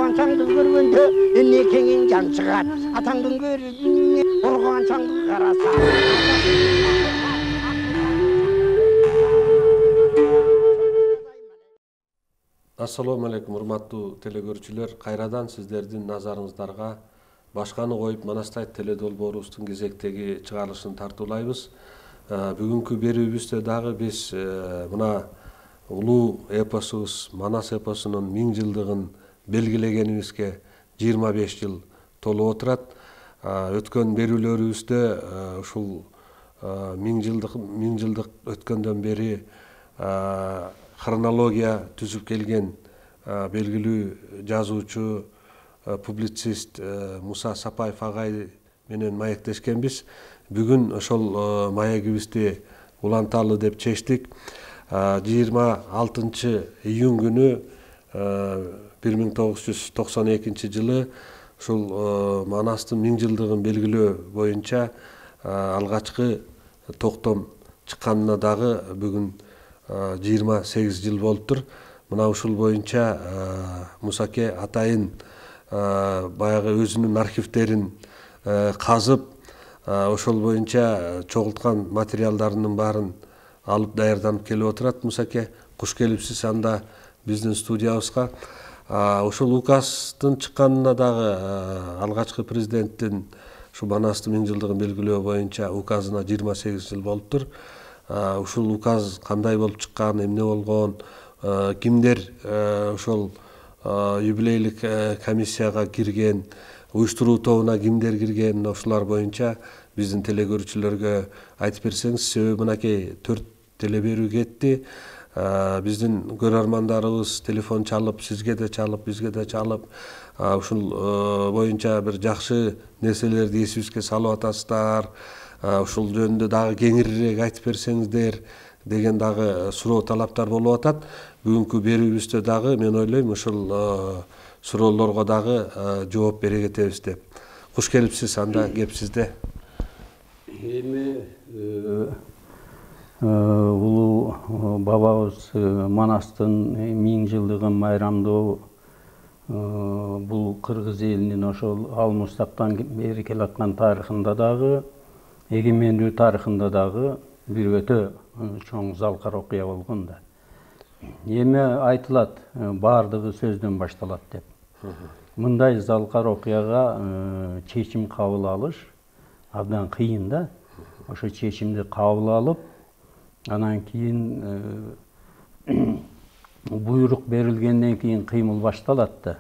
Organçаңды көргенде энекеңен жан шығар. Атаңдың көріне органçаңды қараса. Assalamu alaikum, урматтуу телекөрүүчүлөр. Кайрадан сиздердин назарыңыздарга башканы коюп Манастай теледолбоорубуздун кезектеги чыгарылышын тартуулайбыз. Бүгүнкү берүүбүздө дагы биз мына улуу эпосубуз Манас эпосунун 1000 жылдыгын белгилегенибизге 25 жыл толуп отурат. Өткөн берүүлөрүбүздө ушул 1000 жылдык өткөндөн бери хронология түзүп келген белгилүү жазуучу, публицист Муса Сапаев агай менен маектешкенбиз. Бүгүн ошол маегибизди уланталы деп чечтик. 26 июнь күнү 1992 жылы ушул Манастын 1000 жылдыгын белгилөө боюнча алгачкы токтом чыкканына дагы бүгүн 28 жыл болуптур. Мына ушул боюнча Мусаке атайын баягы өзүнүн архивдерин казып, ошол боюнча чогулткан материалдарынын баарын алып даярданып келип отурат. Мусаке, куш келипсиз анда биздин студиябызга. Ошол указдын чыкканына дагы алгачкы президенттин ушу Манастын 1000 жылдыгын белгилөө боюнча указына 28 жыл болуптур. Ушул указ кандай болуп чыккан, эмне болгон, кимдер ошол юбилейлик комиссияга кирген, уюштуруу тобуна кимдер кирген, ошолар боюнча биздин телекөрүүчүлөргө айтып берсеңиз. Себеби мынакей 4 телеберүү кетти. Биздин көрөрмандарыбыз телефон чалып, сизге да чалып, бизге да чалып, ушул боюнча бир жакшы нерселерди эсибизге салып атасыздар. Ушул жөнүндө дагы кеңирирээк айтып берсеңиздер деген дагы суроо талаптар болуп атат. Бүгүнкү берүүбүздө дагы мен ойлойм ушул суроолорго дагы жооп бере кетебиз деп. Куш келипсиз, анда кеп сизде. Эми улуу бабабыз Манастын 1000 жылдыгын майрамдоо бул кыргыз элинин ошол алмустактан бери келаткан тарыхында дагы, эгемендүү тарыхында дагы бир өтө чоң залкар окуя болгон да. Эми айтылат, баардыгы сөздөн башталат деп. Мындай залкар окуяга чечим кабыл алыш абдан кыйын да. Ошо чечимди кабыл алып, анан кийин буйрук берилгенден кийин кыймыл башталат да.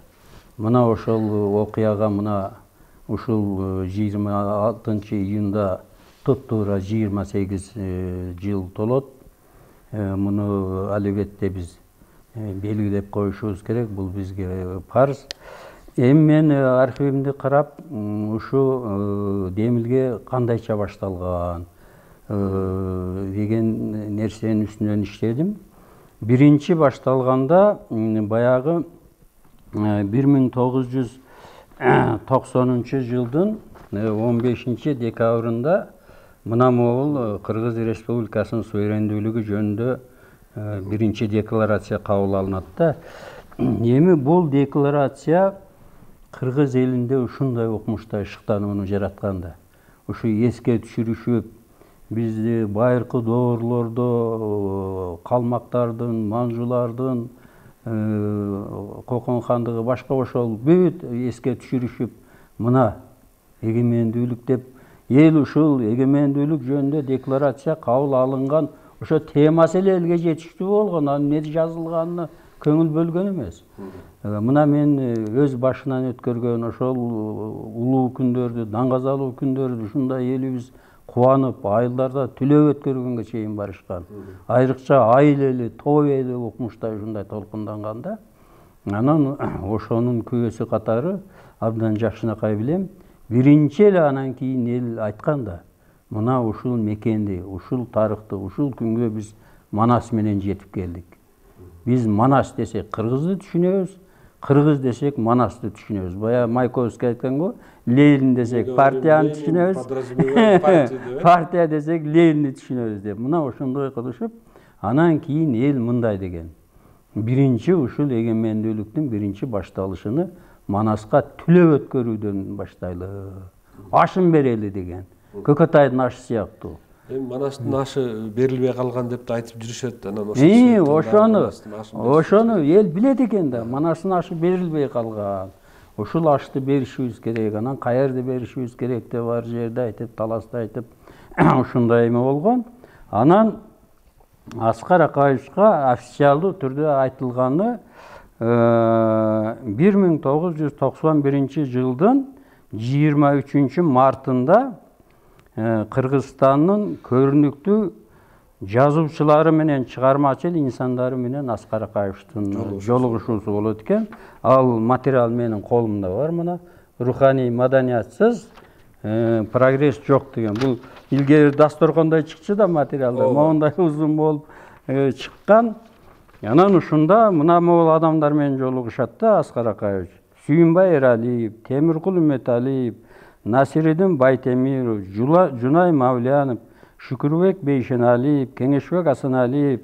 Мына ошол окуяга мына ушул 26 июнда туп-туура 28 жыл толот. Муну албетте биз белгилеп коюшубуз керек, бул бизге парз. Эми мен архивимди карап, ушу демилге кандайча башталган деген нерсенин үстүнөн иштедим. Биринчи башталганда баягы 1990 жылдын 15 декабрында мына могул Кыргыз Республикасынын суверендүүлүгү жөнүндө биринчи декларация кабыл алынат да. Эми бул декларация Кыргыз элинде ушундай укмуштай шыктанууну жараткан да. Ушу эске түшүрүшүп, бизди байыркы доорлордо калмактардын, манжулардын, Кокон хандыгы башка ошол бүт эске түшүрүшүп, мына эгемендүүлүк деп эл ушул эгемендүүлүк жөнүндө декларация кабыл алынган, ошо темасы эле элге жетиштүү болгон, анын эмне жазылганына көңүл бөлгөн эмес. Мына мен өз башынан өткөргөн ошол улуу күндөрдү, даңгазалуу күндөрдү ушундай элибиз кубанып, айылдарда түлөп өткөргөнгө чейин барышкан. Айрыкча айыл эли, тоо эли укмуштай ушундай толкунданганда, анан ошонун күбөсү катары абдан жакшынакай билем. Биринчи эле анан кийин эл айткан да, мына ушул мекенди, ушул тарыхты, ушул күнгө биз Манас менен жетип келдик. Биз Манас десек кыргызды түшүнөбүз, кыргыз десек Манасты түшүнөбүз. Бая Майковский айткан го, Ленин десек партияны түшүнөбүз, партия десек Ленинди түшүнөбүз деп. Мына ошондой кылышып, анан кийин эл мындай деген. Биринчи ушул эгемендүүлүктүн биринчи башталышыны Манаска түлөп өткөрүүдөн баштайлы. Ашын берели деген. Көкөтайдын ашы сыяктуу. Эми Манастын ашы берилбей калган деп да айтып жүрүшөт. Анан ошону эл билет экен да. Манастын ашы берилбей калган. Ушул ашты беришибиз керек. Анан каерде беришибиз керек деп бар жерде айтып, таласта айтып, ушундай эме болгон. Анан Аскар Акаевичка официалдуу түрдө айтылганы 1991 жылдын 23 мартында Кыргызстандын көрүнүктүү жазуучулары менен чыгармачыл инсандары менен Аскар Акаевичтин жолугушуусу болот экен. Ал материал менин колумда бар мына. Руханий маданиятсыз прогресс жок деген. Бул илгери дасторкондой чыкчу да материалдар. Мондай узун болуп чыккан. Анан ушунда мына могул адамдар менен жолугушат да Аскар Акаевич. Сүйүнбай Эралиев, Темиркул Үмөталиев, Насиридин Байтемиров, Жунай Мавлянов, Шүкүрбек Бейшеналиев, Кеңешбек Асаналиев,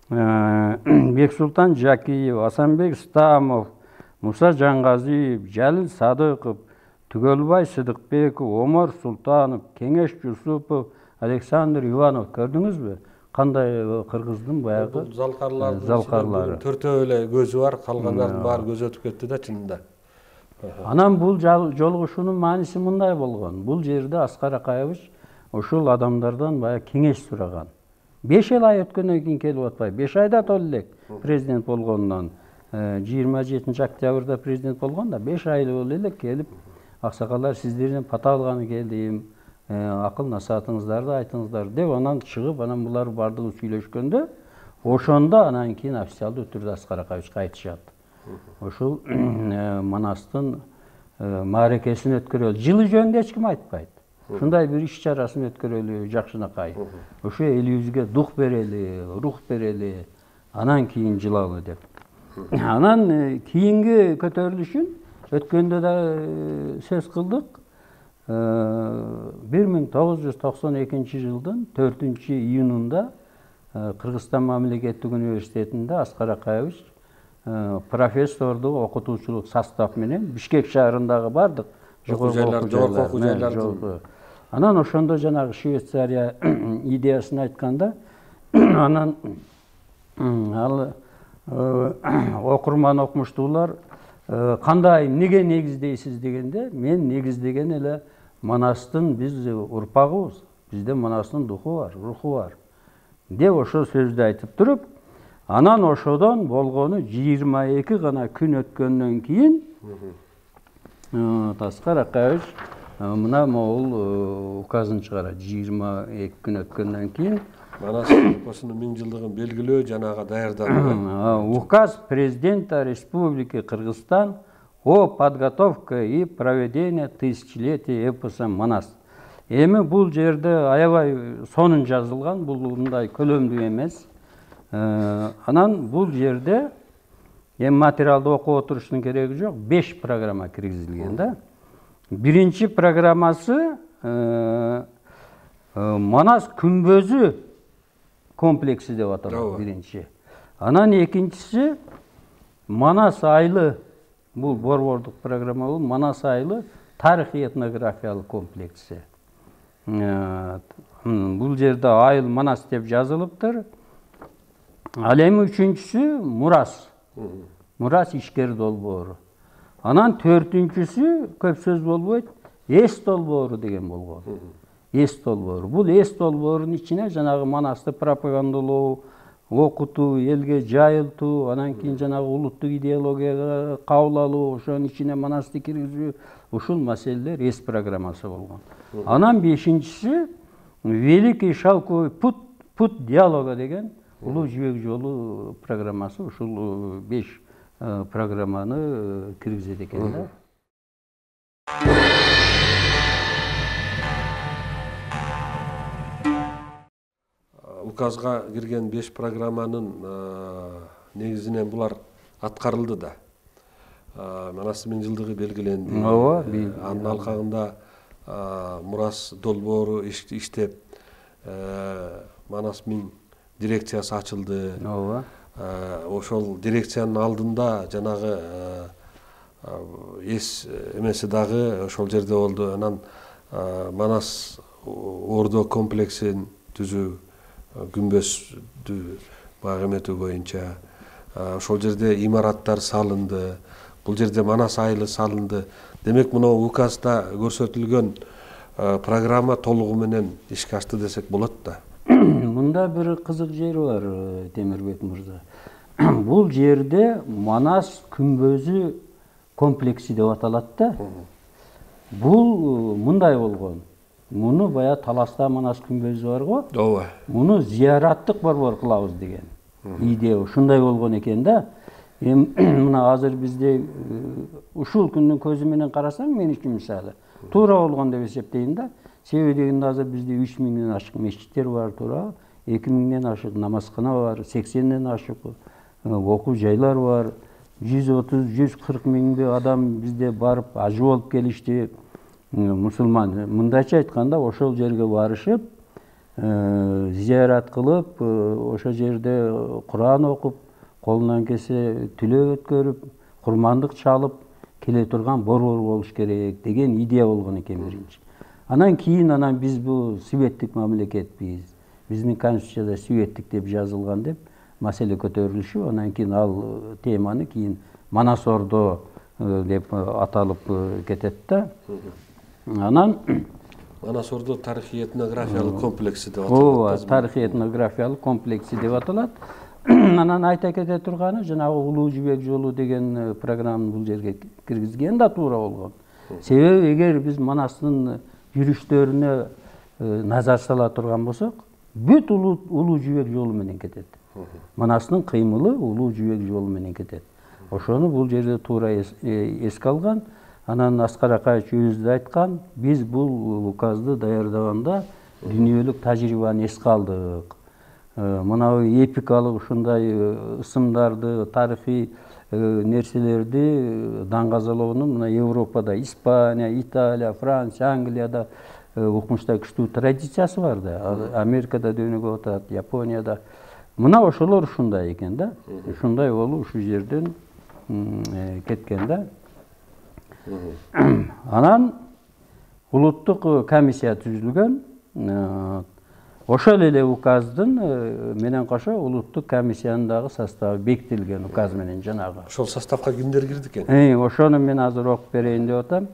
Бексултан Жакиев, Асанбек Стамов, Муса Жангазиев, Жалил Садыков, Түгөлбай Сыдыкбеков, Омар Султанов, Кеңеш Жусупов, Александр Иванов. Көрдүңүзбү? Кандай кыргыздын баягы залкарлары. Төртөө эле көзү бар, калгандардын баары көзү өтүп кетти да чынында. Анан бул жолугушуунун мааниси мындай болгон. Бул жерде Аскар Акаевич ушул адамдардан баягы кеңеш сураган. 5 ай өткөндөн кийин келип атпай. 5 айда толу элек президент болгондон. 27 октябрда президент болгон да 5 ай болу элек келип, аксакалдар сиздерден пата алганы келдим. Акыл насаатыңыздарды айтыңыздар деп анан чыгып, анан булар бардыгы сүйлөшкөндө, ошондо анан кийин официалдуу түрдө Аскар Акаевичке айтышат. Ошол Манастын мааракесин өткөрөлү. Жылы жөнүндө эч ким айтпайт. Ушундай бир иш чарасын өткөрөлү жакшынакай. Ошо элибизге дух берели, рух берели, анан кийин жылалы деп. Анан кийинги көтөрүлүшүн өткөндө да сөз кылдык. 1992 жылдын 4-июнунда Кыргызстан мамлекеттик университетинде Аскар Акаевич профессордук окутуучулук состав менен Бишкек шаарындагы бардык жогорку окуу жайларды. Анан ошондо жанагы Швейцария идеясын айтканда, анан ал окурман окумуштуулар кандай эмнеге негиздейсиз дегенде, мен негиздеген эле Манастын биз урпагыбыз, бизде Манастын духу бар, руху бар деп ошо сөздү айтып туруп, анан ошодон болгону 22 гана күн өткөндөн кийин Аскар Акаевич мына могул указын чыгарат. 22 күн өткөндөн кийин Манас өлкөсүнүн 1000 жылдыгын белгилөө жанага даярдануу. Указ президента Республики Кыргызстан о подготовке и проведении тысячелетия эпоса Манас. Эми бул жерде аябай сонун жазылган, бул мындай көлөмдүү эмес. Анан бул жерде эми материалды окуп отуруштун кереги жок, 5 программа киргизилген да. Биринчи программасы Манас күнбөзү комплекси деп аталат биринчи. Анан экинчиси Манас айлы, бул борбордук программа бул, Манас айлы тарыхый этнографиялык комплекси. Бул жерде айыл Манас деп жазылыптыр. Ал эми үчүнчүсү Мурас. Мурас ишкер долбоору. Анан төртүнчүсү көп сөз болбойт, эс долбоору деген болгон. Эс долбоору. Бул эс долбоорунун ичине жанагы Манасты пропагандалоо, окутуу, элге жайылтуу, анан кийин жанагы улуттук идеологияга кабыл алуу, ошонун ичине Манасты киргизүү, ушул маселелер эс программасы болгон. Анан бешинчиси Великий шелковый путь диалога деген улуу жибек жолу программасы, ушул 5 программаны киргизет экен да. Указга кирген 5 программанын негизинен булар аткарылды да. Манастын 1000 жылдыгы белгиленди. Анын алкагында Мурас долбоору иштеп, Манас 1000 дирекциясы ачылды. Ошол дирекциянын алдында жанагы эс эмеси дагы ошол жерде болду. Анан Манас Ордо комплексин түзүү, күмбөздү бак эметүү боюнча ошол жерде имараттар салынды. Бул жерде Манас айылы салынды. Демек мына указда көрсөтүлгөн программа толугу менен ишке ашты десек болот да. Мында бир кызык жери бар, Темирбек мырза. Бул жерде Манас күмбөзү комплекси деп аталат да. Бул мындай болгон. Муну бая Таласта Манас күмбөзү бар го. Ооба. Муну зыяраттык борбор кылабыз деген идея ушундай болгон экен да. Мына азыр бизде ушул күндүн көзү менен карасаң, мен үчүн мисалы туура болгон деп эсептейм да. Себеби дегенде азыр бизде 3000ден ашык мечиттер бар, туура. 2000ден ашык намазкана бар, 80ден ашык окуу жайлар бар. 130-140 миңдей адам бизде барып ажы болуп келишти. Мусулман. Мындайча айтканда ошол жерге барышып, зиярат кылып, ошол жерде Куран окуп, колунан келсе түлөө өткөрүп, курмандык чалып келе турган борбор болуш керек деген идея болгон экен биринчи. Анан кийин биз бул светтик мамлекетпиз. Биздин конституцияда светтик деп жазылган деп маселе көтөрүлүшүп, анан кийин ал теманы кийин Манас Ордо деп аталып кетет да. Анан Манас Ордо тарыхый этнографиялык комплекси деп аталат. Ооба, тарыхый этнографиялык комплекси деп аталат. Анан айта кете турганы, жанагы Улуу Жибек жолу деген программаны бул жерге киргизген да туура болгон. Себеби эгер биз Манастын жүрүштөрүнө назар сала турган болсок, бүт Улуу Жибек жолу менен кетет. Манастын кыймылы Улуу Жибек жолу менен кетет. Ошону бул жерде туура эске алган. Анан Аскар Акаевич өзү да айткан, биз бул указды даярдаганда дүйнөлүк тажрыйбаны эске алдык. Мына эпикалык ушундай ысымдарды, тарыхый нерселерди даңгазалоонун мына Европада, Испания, Италия, Франция, Англияда укмуштай күчтүү традициясы бар да. Америкада дөнөгө атат, Японияда. Мына ошолор ушундай экен да. Ушундай болуп ушул жерден кеткен да. Анан улуттук комиссия түзүлгөн. Ошол эле указдын менен кошо улуттук комиссиянын дагы составы бекитилген указ менен жанагы. Ошол составка кимдер кирди экен? Ошону мен азыр окуп берейин деп атам.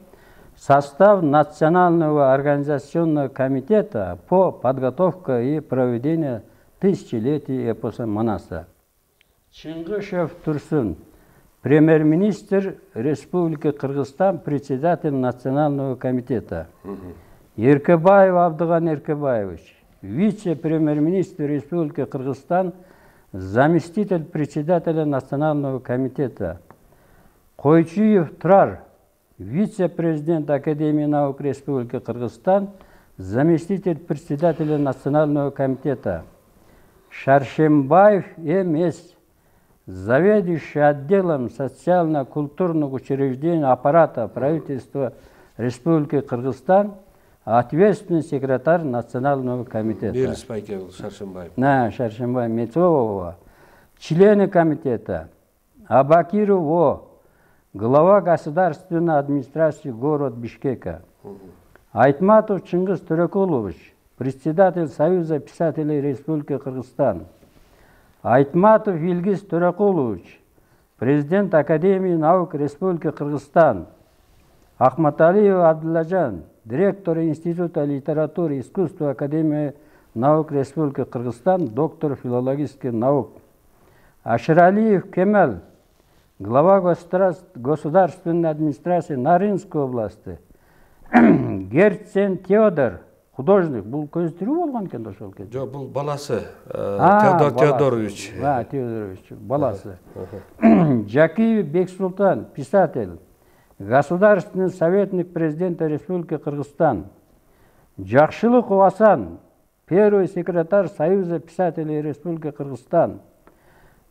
Состав Национального организационного комитета по подготовке и проведению тысячелетия эпоса Манаса. Чыңгышев Турсун, премьер-министр Республики Кыргызстан, председатель Национального комитета. Эркебаев Абдыган Эркебаевич, вице-премьер-министр Республики Кыргызстан, заместитель председателя Национального комитета. Койчуев Турар, вице-президент Академии наук Республики Кыргызстан, заместитель председателя Национального комитета. Шаршембаев М.С., заведующий отделом социально-культурных учреждений аппарата правительства Республики Кыргызстан, ответственный секретарь Национального комитета. Шаршембаев. Шаршембаев Мецова. Члены комитета. Абакиров О., глава государственной администрации города Бишкека. Айтматов Чингис Төрөкулович, председатель Союза писателей Республики Кыргызстан. Айтматов Илгиз Төрөкулович, президент Академии наук Республики Кыргызстан. Ахматалиев Абдуллажан, директор Института литературы и искусства Академии наук Республики Кыргызстан, доктор филологических наук. Аширалиев Кемал, глава государственной администрации Нарынской области. Герцен Теодор, художник, бул көз тирүү болгон экен ошол кезде. Жок, бул баласы, Теодор Теодорович. Теодорович, баласы. Жакиев Бексултан, писатель, государственный советник президента Республики Кыргызстан. Жакшылыков Асан, первый секретарь Союза писателей Республики Кыргызстан.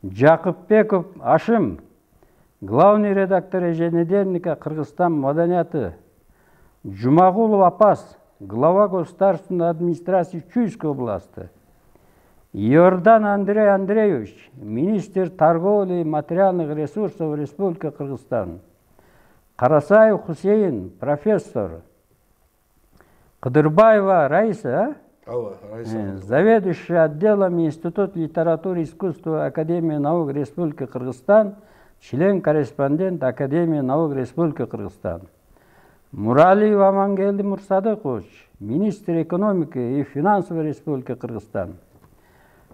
Жакыпбеков Ашим, главный редактор еженедельника «Кыргызстан маданияты». Жумагулов Апас, глава государственной администрации Чуйской области. Йордан Андрей Андреевич, министр торговли и материальных ресурсов Республики Кыргызстан. Карасаев Хусейн, профессор. Кыдырбаева Раиса, заведующая отделом Института литературы и искусства Академии наук Республики Кыргызстан, член-корреспондент Академии наук Республики Кыргызстан. Муралиев Амангелди Мурсадыкович, министр экономики и финансов Республики Кыргызстан.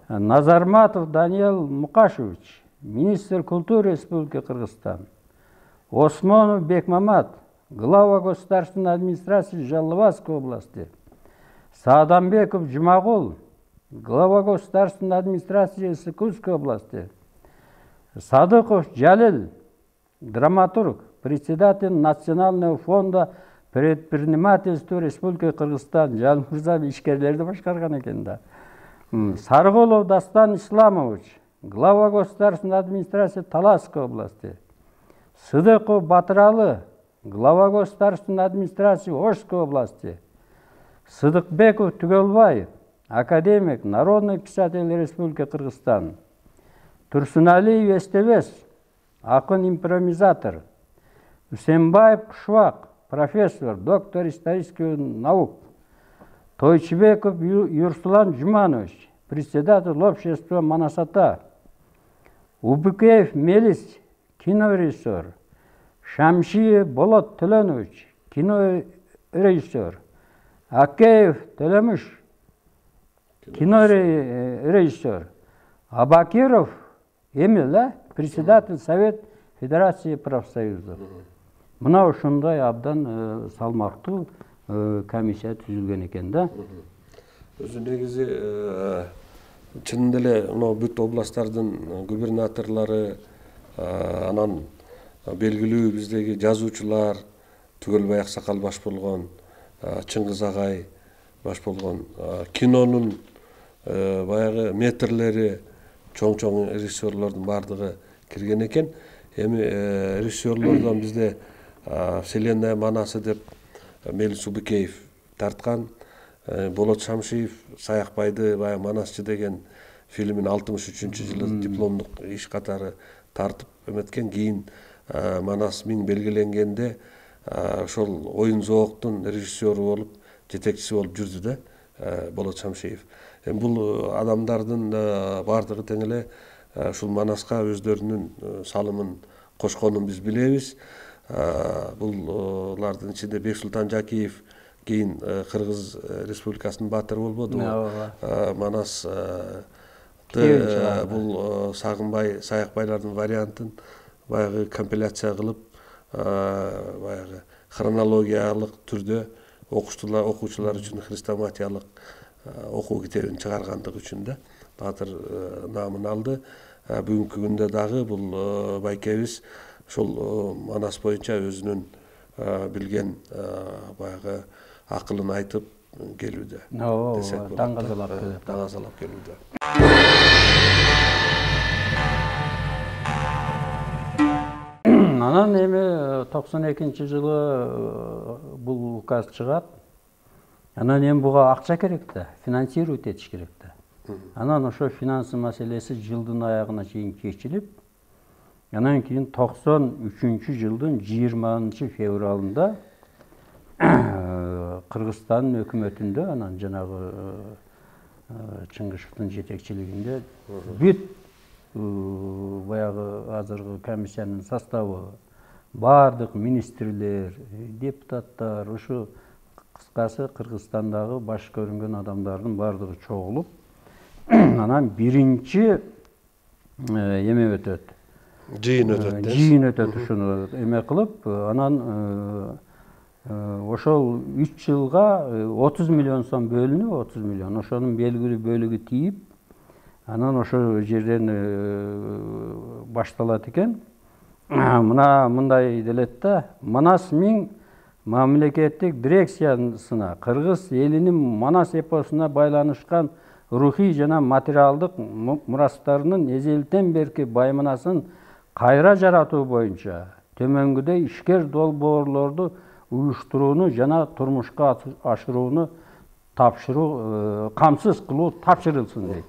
Назарматов Даниил Мукашевич, министр культуры Республики Кыргызстан. Осмонов Бекмамат, глава государственной администрации Жалалабадской области. Саадамбеков Жумагул, глава государственной администрации Иркутской области. Садыков Джалил, драматург, председатель Национального фонда предпринимательства Республики Кыргызстан. Жалил Мырза ишкерлерди башкарган экен да. Сарголов Дастан Исламович, глава государственной администрации Таласской области. Сыдыков Батыралы, глава государственной администрации Ошской области. Сыдыкбеков Түгелбаев, академик, народный писатель Республики Кыргызстан. Турсуналиев Эстебес, акын-импровизатор. Усенбаев Кушвак, профессор, доктор исторических наук. Тойчебеков Юрсулан Жуманович, председатель общества Манасата. Убыкеев Мелис, кинорежиссер. Шамшиев Болот Төлөнович, кинорежиссер. Акеев Төлөмүш, кинорежиссер. Абакиров Эмил, председатель Совет Федерации профсоюзов. Мына ушундай абдан салмактуу комиссия түзүлгөн экен да. Өзү негизи чынында эле мына бүт областтардын губернаторлору, анан белгилүү биздеги жазуучулар, Түгөлбай Аксакал баш болгон, Чыңгыз Агай баш болгон, кинонун баягы метрлери, чоң режиссерлордун бардыгы кирген экен. Эми режиссерлордон бизде Вселенная Манасы деп Мелис Убыкеев тарткан, Болот Шамшиев Саякбайды баягы Манасчы деген фильмин 63-жылы дипломдук иш катары тартып эметкен. Кийин Манас 1000 белгиленгенде ошол Оюн Зооктун режиссеру болуп, жетекчиси болуп жүрдү да Болот Шамшиев. Бул адамдардын бардыгы тең эле ушул Манаска өздөрүнүн салымын кошконун биз билебиз. Булардын ичинде Бексултан Жакиев кийин Кыргыз Республикасынын баатыры болбоду. Манас бул Сагынбай, Саякбайлардын вариантын баягы компиляция кылып, баягы хронологиялык түрдө окуучулар үчүн хрестоматиялык окуу китебин чыгаргандыгы үчүн да баатыр наамын алды. Бүгүнкү күндө дагы бул байкебиз ошол Манас боюнча өзүнүн билген баягы акылын айтып келүүдө. Даңазалап келүүдө. Анан эми 92-жылы бул указ чыгат. Анан эми буга акча керек да, финансировать этиш керек да. Анан ошо финансы маселеси жылдын аягына чейин чечилип, анан кийин 93-жылдын 20 февралында Кыргызстандын өкмөтүндө, анан жанагы Чыңгышевдин жетекчилигинде бүт баягы азыркы комиссиянын составы, бардык министрлер, депутаттар, ушу кыскасы Кыргызстандагы баш көрүнгөн адамдардын бардыгы чогулуп, анан биринчи эме өтөт. Жыйын өтөт ушуну эме кылып, анан ошол 3 жылга 30 миллион сом бөлүнүп, 30 миллион. Ошонун белгилүү бөлүгү тийип, анан ошол жерден башталат экен. Мына мындай делет да, Манас 1000 мамлекеттик дирекциясына Кыргыз элинин Манас эпосуна байланышкан рухий жана материалдык мурастарынын эзелтен берки байманасын кайра жаратуу боюнча төмөнгүдөй ишкер долбоорлорду уюштурууну жана турмушка ашырууну тапшыруу, камсыз кылуу тапшырылсын дейт.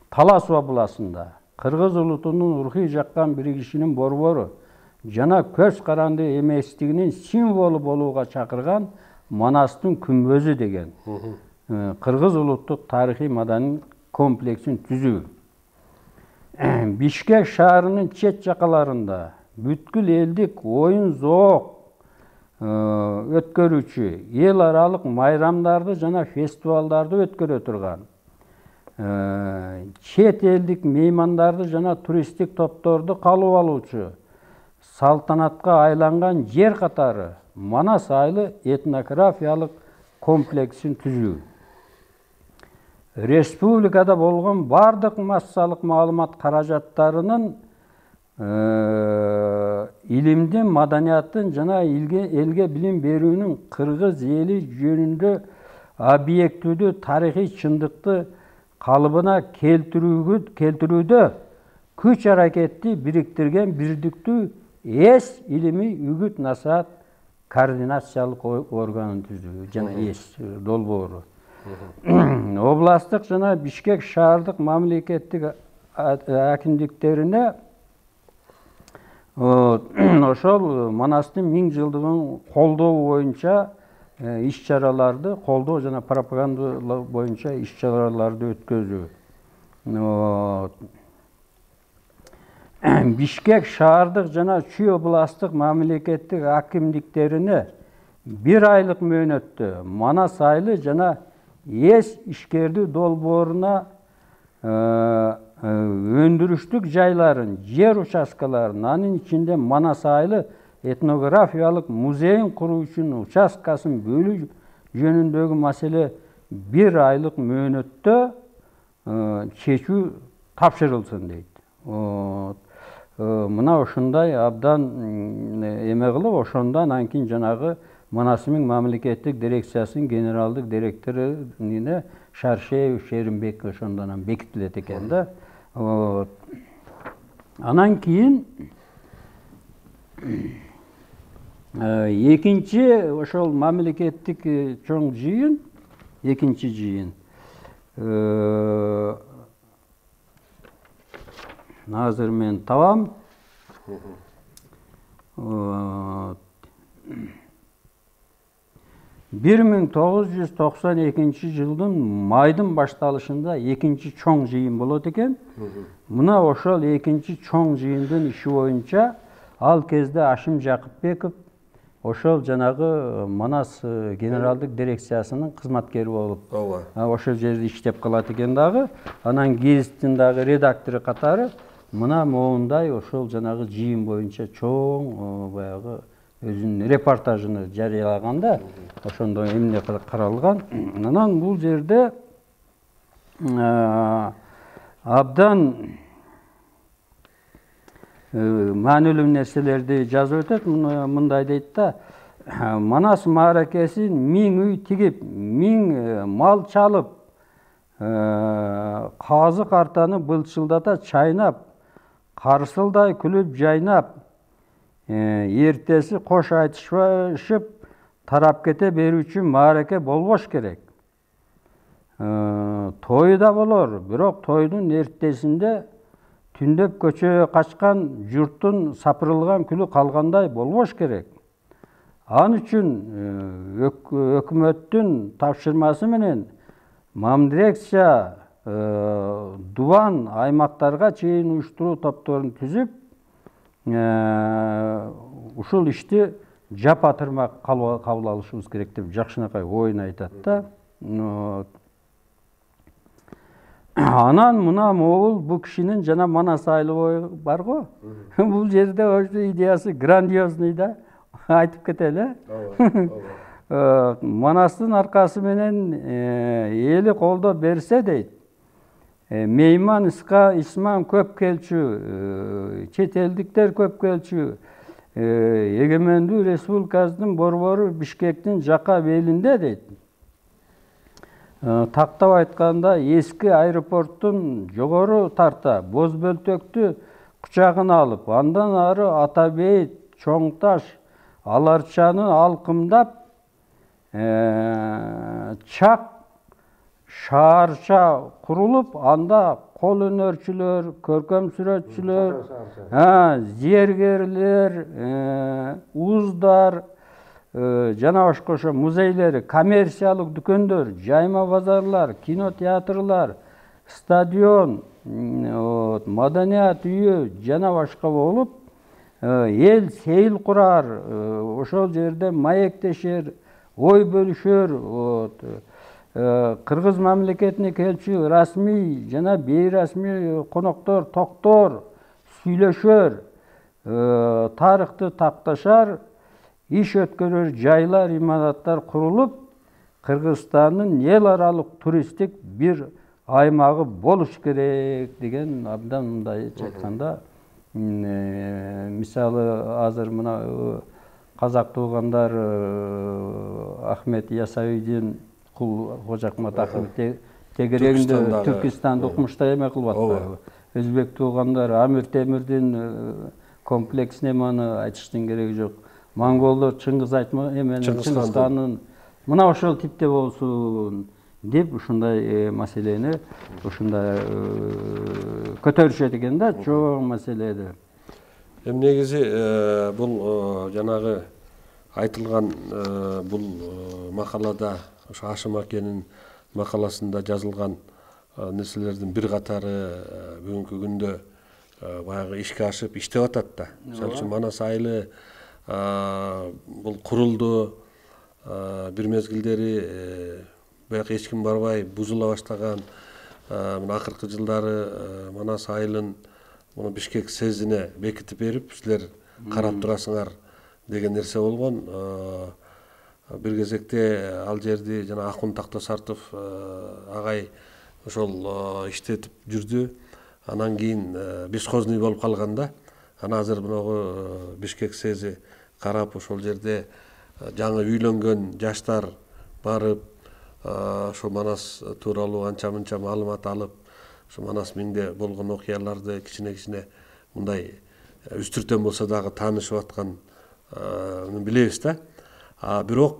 Талас областында Кыргыз улутунун рухий жаккан биригишинин борбору жана көз каранды эместигинин символу болууга чакырган Манастын күмбөзү деген кыргыз улуттук тарыхый маданий комплексин түзүү. Бишкек шаарынын чет жакаларында бүткүл элдик оюн зоок өткөрүүчү эл аралык майрамдарды жана фестивалдарды өткөрө турган чет элдик меймандарды жана туристтик топторду кабыл алуучу салтанатка айланган жер катары Манас айылы этнографиялык комплексин түзүү. Республикада болгон бардык массалык маалымат каражаттарынын илимдин, маданияттын жана элге билим берүүнүн кыргыз эли жөнүндө объективдүү тарыхый чындыкты калыбына келтирүүдө күч аракетти бириктирген бирдиктүү ЭС илимий үгүт насаат координациялык органын түзүү жана ЭС долбоору. Областтык жана Бишкек шаардык мамлекеттик акимдиктерине ошол Манастын 1000 жылдыгын колдоо боюнча иш-чараларды колдоо жана пропаганда боюнча иш-чараларды өткөзүү. Бишкек шаардык жана Чүй областтык мамлекеттик акимдиктерине 1 айлык мөөнөттө Манас айылы жана ЭС ишкердүү долбооруна өндүрүштүк жайларын, жер участкаларын, анын ичинде Манас айылы этнографиялык музейин куруу үчүн участкасын бөлүү жөнүндөгү маселе 1 айлык мөөнөттө чечүү тапшырылсын дейт. Мына ошондой абдан эме кылып, ошондон анкин жанагы Манасмин мамлекеттик дирекциясынын генералдык директоруне Шаршеев Шеримбек ошондон бекитилет экен да. Анан кийин экинчи ошол мамлекеттик чоң жыйын, экинчи жыйын азыр мен табам. 1992 жылдын майдын башталышында экинчи чоң жыйын болот экен. Мына ошол экинчи чоң жыйындын иши боюнча ал кезде Ашим Жакыпбеков ошол жанагы Манас генералдык дирекциясынын кызматкери болуп, ошол жерде иштеп калат экен дагы. Анан гезиттин дагы редактору катары мына моундай ошол жанагы жыйын боюнча чоң баягы өзүнүн репортажын жарыялаганда ошондо эмне каралган. Анан бул жерде абдан маанилүү нерселерди жазып өтөт. Мындай дейт да: Манас мааракесин 1000 үй тигип, 1000 мал чалып, казы картаны былчылдата чайнап, карсылдай күлүп жайнап, эртеси кош айтышып тарап кете берүүчү маараке болбош керек. Той да болор, бирок тойдун эртесинде түндөп көчөгө качкан журттун сапырылган күлү калгандай болбош керек. Ал үчүн өкмөттүн тапшырмасы менен мамдирекция дубан аймактарга чейин уюштуруу топторун түзүп, ушул ишти жапа-тырмак кабыл алышыбыз керек деп жакшынакай оюн айтат да. Анан мына могул бул кишинин жана Манас айылы бар го. Бул жерде ошо идеясы грандиозный да. Айтып кетели. Манастын аркасы менен эли колдо берсе дейт. Мейман исман көп келчү, чет элдиктер көп келчү. Эгемендүү республикасынын борбору Бишкектин жака белинде дейт. Тактап айтканда эски аэропорттун жогору тарта боз бөлтөктү кучагына алып, андан ары Атабейит, Чоңташ, Аларчаны алкымдап, чак шаарча курулуп, анда кол өнөрчүлөр, көркөм сүрөтчүлөр, зергерлер, уздар, жана башка ошо музейлер, коммерциялык дүкөндөр, жайма базарлар, кинотеатрлар, стадион, маданият үйү жана башка болуп, эл сейил курар, ошол жерде маектешер, ой бөлүшөр, Кыргыз мамлекетине келчү расмий жана бейрасмий коноктор, токтор сүйлөшөр, тарыхты такташар, иш өткөрөр жайлар, имараттар курулуп, Кыргызстандын эл аралык туристтик бир аймагы болуш керек деген абдан мындайча айтканда, мисалы азыр мына казак туугандар Ахмет Ясауидин Кул Кожакмат Ахмет тегерегинде Түркистанда окумуштар эме кылып атпайбы. Өзбек туугандар Амир Темирдин комплексине маны айтыштын кереги жок. Монголдор Чыңгыз Чыңгызхандын мына ошол типте болсун деп ушундай маселени ушундай көтөрүшөт экен да, чоң маселеди. Эми негизи бул жанагы айтылган бул макалада, ошо Ашым акенин макаласында жазылган нерселердин бир катары бүгүнкү күндө баягы ишке ашып иштеп атат да. Мисалы үчүн Манас айылы бул курулду, бир мезгилдери бияка эч ким барбай бузула баштаган, мына акыркы жылдары Манас айылын муну Бишкек сезине бекитип берип, силер карап турасыңар деген нерсе болгон. Бир кезекте ал жерди жана Акун Тактасартов агай ошол иштетип жүрдү. Анан кийин бесхозный болуп калганда, анан азыр мынагу Бишкек сези карап ошол жерде жаңы үйлөнгөн жаштар барып, ошо Манас тууралуу анча-мынча маалымат алып, ошо Манас миңде болгон окуяларды кичине мындай үстүртөн болсо дагы таанышып аткан билебиз да. Бирок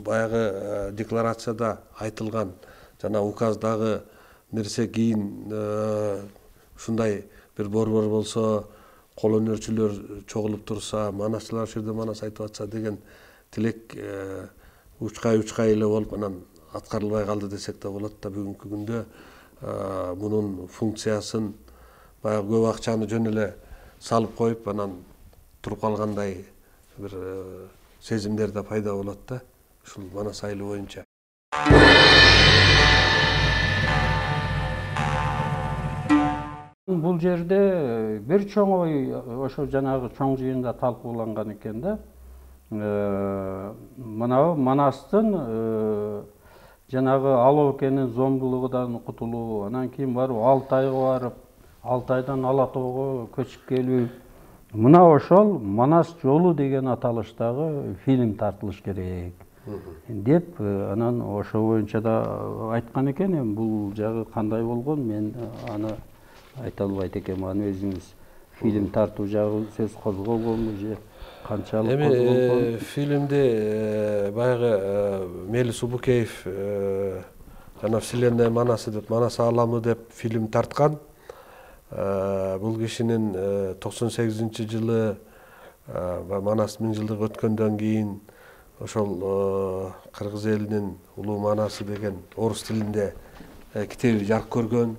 баягы декларацияда айтылган жана указдагы нерсе кийин ушундай бир борбор болсо, кол өнөрчүлөр чогулуп турса, манасчылар ошол жерде Манас айтып атса деген тилек учкай эле болуп анан аткарылбай калды десек да болот да. Бүгүнкү күндө мунун функциясын баягы көп акчаны жөн эле салып коюп анан туруп калгандай бир сезимдер да пайда болот да, ушул Манас айылы боюнча. Бул жерде бир чоң ой ошо жанагы чоң жыйында талкууланган экен да. Мынау Манастын жанагы Алоо экенин зомбулугунан кутулуу, анан кийин барып Алтайга барып, Алтайдан Ала тоого көчүп келүү. Мына ошол Манас жолу деген аталыштагы фильм тартылыш керек деп, анан ошо боюнча да айткан экен. Бул жагы кандай болгон, мен аны айта албайт экенмин. Аны өзүңүз фильм тартуу жагы сөз козголгонбу же канчалык козголгон? Фильмде баягы Мелис Убукеев жана Вселенная Манасы деп, Манас ааламы деп фильм тарткан. Бул кишинин 98-жылы Манас 1000 жылдык өткөндөн кийин ошол кыргыз элинин Улуу Манасы деген орус тилинде китеби жарык көргөн.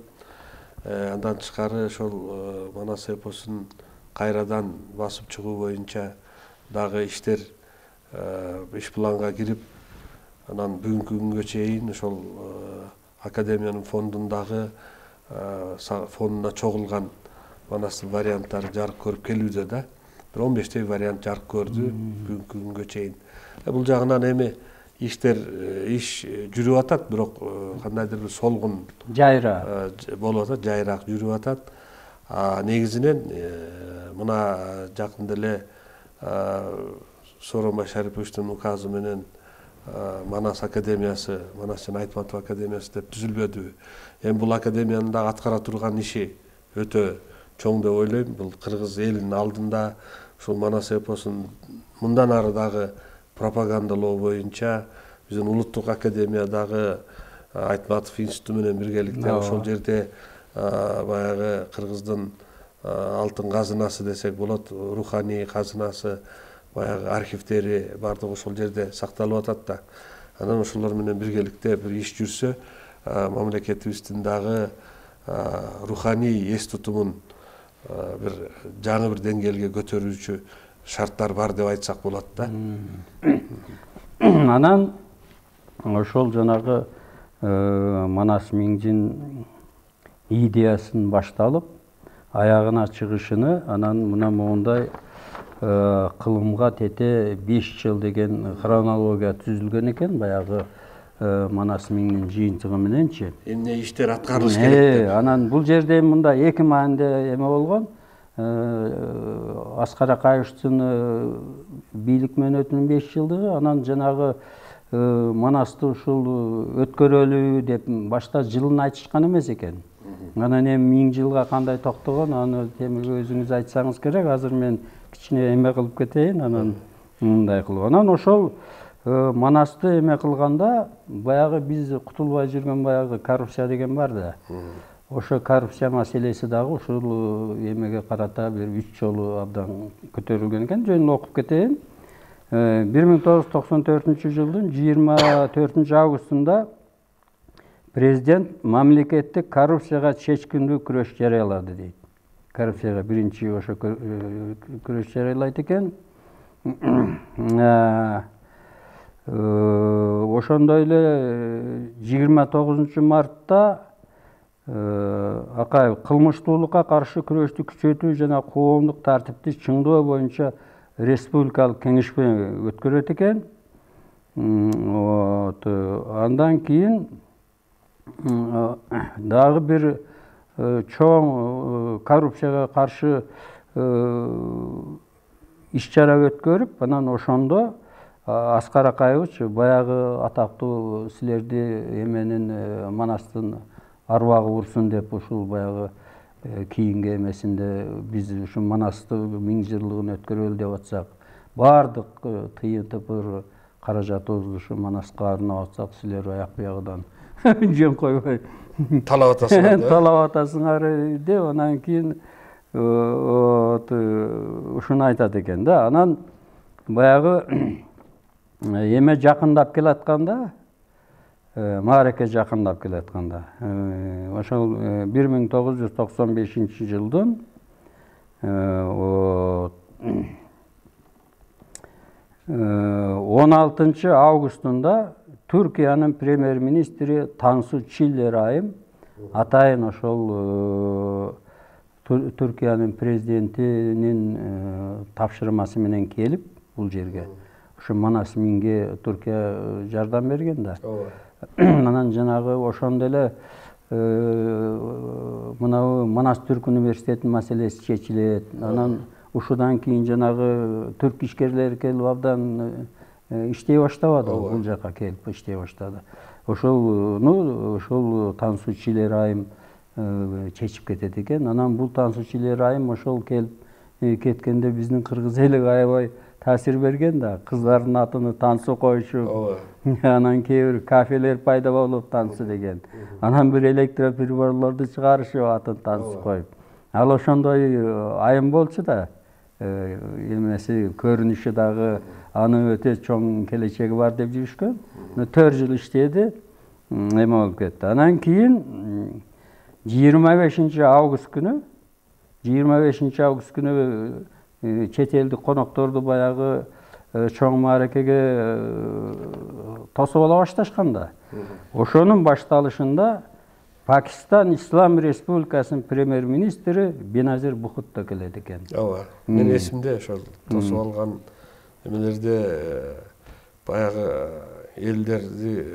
Андан тышкары ошол Манас эпосун кайрадан басып чыгуу боюнча дагы иштер иш планга кирип, анан бүгүнкү күнгө чейин ошол академиянын фондундагы фонуна чогулган Манастын варианттары жарык көрүп келүүдө да. Бир 15 вариант жарык көрдү бүгүнкү күнгө чейин. Бул жагынан эми иш жүрүп атат, бирок кандайдыр бир солгун жайра болуп атат, жайраак жүрүп атат. Негизинен мына жакында эле Сооронбай Шариповичтин указы менен Манас академиясы, Манас жана Айтматов академиясы деп түзүлбөдү. Эми бул академиянын дагы аткара турган иши өтө чоң деп ойлойм. Бул кыргыз элинин алдында ушул Манас эпосун мындан ары дагы пропагандалоо боюнча биздин улуттук академиядагы Айтматов институту менен биргеликте ошол жерде баягы Кыргыздын алтын казынасы десек болот, руханий казынасы, баягы архивтери бардыгы ошол жерде сакталып атат да. Анан ошолор менен биргеликте бир иш жүрсө, мамлекетибиздин дагы руханий эс тутумун бир жаңы бир деңгээлге көтөрүүчү шарттар бар деп айтсак болот да. Анан ошол жанагы Манас Миңжин идеясын башталып, аягына чыгышыны анан мына моундай кылымга тете 5 жыл деген хронология түзүлгөн экен, баягы Манас Миңнин жыйынтыгы мененчи. Эмне иштер аткарылыш керек деп. Анан бул жерде мында 2 маанде эме болгон. Аскар Акаевичтин бийлик мөөнөтүнүн 5 жылдыгы, анан жанагы Манасты ушул өткөрөлүү деп башта жылын айтышкан эмес экен. Анан эми 1000 жылга кандай токтогон, аны темирге өзүңүз айтсаңыз керек. Азыр мен кичине эме кылып кетейин, анан мындай кылып. Анан ошол Манасты эме кылганда, баягы биз кутулбай жүргөн баягы коррупция деген бар да. Ошо коррупция маселеси дагы ушул эмеге карата бир 3 жолу абдан көтөрүлгөн экен. Жөнүн окуп кетейин. 1994 жылдын 24 августунда президент мамлекеттик коррупцияга чечкиндүү күрөш жарыялады дейт. Коррупцияга биринчи ошо күрөш жарыялайт экен. Ошондой эле 29 мартта Акаев кылмыштуулукка каршы күрөштү күчөтүү жана коомдук тартипти чыңдоо боюнча республикалык кеңешме өткөрөт экен. Андан кийин дагы бир чоң коррупцияга каршы иш-чара өткөрүп, анан ошондо Аскар Акаевич баягы атактуу силерди эменин Манастын арбагы урсун деп ушул баягы кийинки эмесинде биз ушу Манасты 1000 жылдыгын өткөрөлү деп атсак, баардык тыйын тыпыр каражатыбызды ушу Манаска арнап атсак, силер аяк биягыдан жөн койбой талап атасыңар да. Талап атасыңар деп, анан кийин ушуну айтат экен да. Анан баягы эме жакындап келатканда, маареке жакындап келатканда, ошол 1995 жылдын 16 августунда Түркиянын премьер-министри Тансу Чиллер айым атайын ошол Түркиянын президентинин тапшырмасы менен келип бул жерге ушу Манас Миңге Түркия жардам берген да. Анан жанагы ошондо эле мына Манас Түрк университетинин маселеси чечилет. Анан ушудан кийин жанагы түрк ишкерлери келип абдан иштей баштабады, бул жака келип иштей баштады. Ошол Тансу Чиллер айым чечип кетет экен. Анан бул Тансу Чиллер айым ошол келип кеткенде биздин кыргыз элиге аябай таасир берген да. Кыздардын атыны Тансу коюшуп, анан кээ бир кафелер пайда болуп Тансу деген. Анан бир электроприборлорду чыгарышып атын Тансу коюп. Ал ошондой айым болчу да. Эмеси көрүнүшү дагы аны өтө чоң келечеги бар деп жүрүшкөн. 4 жыл иштеди, эме болуп кетти. Анан кийин 25 август күнү чет элдик конокторду баягы чоң мааракеге тосуп ала башташканда, ошонун башталышында Пакистан Ислам Республикасынын премьер-министри Беназир Бухутто келет экен. Ооба. Мен эсимде ошол тосуп алган эмелерде баягы элдерди